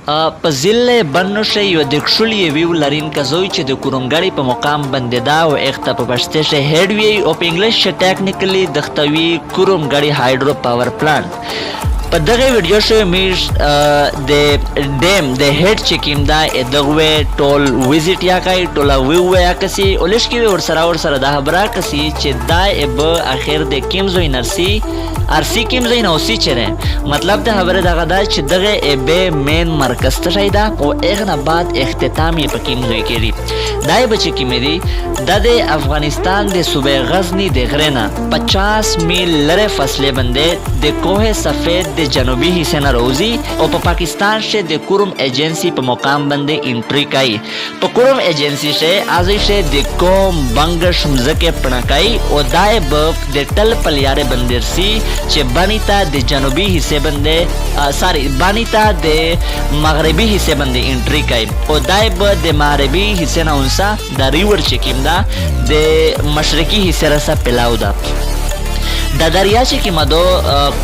په ضلع بنوشه یو د کښلي ویو لرونکی زوی چې د کورمګړي په مقام باندې دا او اخته په پښتو شه هډ وی او په انګلیش شه ټیکنیکلی دختوي کورمګړي هایډرو پاور پلانټ په دغه ویډیو شو میش د ډیم د هډ چې کیم دا دغه ټول ویزټ یا کای ټول ویو یا کسي اولش کې ور سره دا خبره کسي چې دا به اخر د کیم زوی نرسي ارسی کیم زین اوسی چره مطلب د خبره دغه دا چې دغه به مین مرکز ته شایدا او اغه بعد اختتام یې پکې موږ کړی دای بچی کې مې د افغانستان د صوبې غزنی د غرنا 50 میل لره فاصله باندې د کوه سفید د جنوبي حصے نه روزي او په پاکستان شه د کورم ایجنسی په مقام باندې انټری کوي په کورم ایجنسی شه ازي شه د کوم بنگش مزکه پړنکای او دای به د ټل پلیاره بندرسي چې بانیتا د جنوبي حصے باندې بانیتا د مغربي حصے باندې انټری کوي او دای به د مغربي حصے نه اونسا د ریور چې کیم دا د مشرقي حصے راسه پلاو دا د دریا چې کیمه دو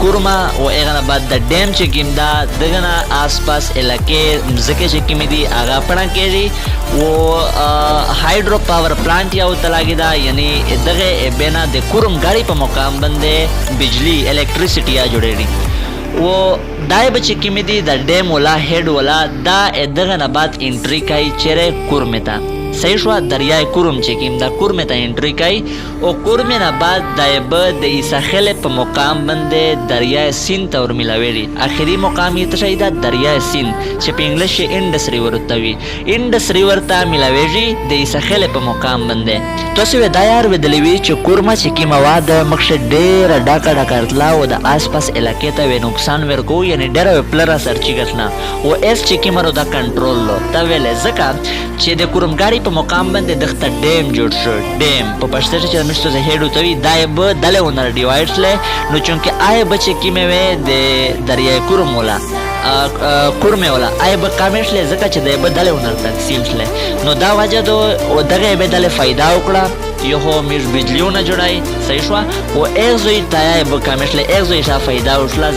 کورما او اغه بعد د ډیم چې کیم دا دغه آس پاس علاقې مزکه چې کیمه دي هغه پړه کېږي او هایډرو پاور پلانټ یو تلاګی دا یعنی دغه بنا د کورم غاړي په مقام باندې بجلی الکتریسيټي جوړېږي او دای بچ کیمه دي د ډیم ولا هډ ولا دا دغه نه بعد انټری کوي چیرې کورمتا صحیح شو دریای کورم چې کیم دا کورمه ته انټری کوي او کورمه نه بعد دایب د ایساخل په مقام باندې دریای سین ته ور ملاوي اخري مقام یې ته شایدا دریای سین چې په انګلیش انډس ریور ته وي انډس ریور ته ملاوي د ایساخل په مقام باندې تاسو ودا یار ودلوي چې کورمه چې کیم واد مخشه ډېر ډاکا ډاکرتلا او د آس پاس علاقې ته نقصان ورکو یعنی ډېر پلر سرچی غټنا او اس چې کیمرو دا کنټرول لو تا ویل زکه چې د کورمګاری په مقام باندې دغه ډیم جوړ شو ډیم په پښتو کې مشته زه هډو ته وی دایب دله ونر ډیوایډز له نو چونکه آی بچ کیمه وې د دریای کورم ولا کورمه ولا آی به کامنټ له زکه چې دایب دله ونر تقسیم شله نو دا وجه دو او دغه به دله फायदा وکړه یو هو میر بجلیونه جوړای صحیح شو او ایزوی تای به کامنټ له ایزوی ښه फायदा وشله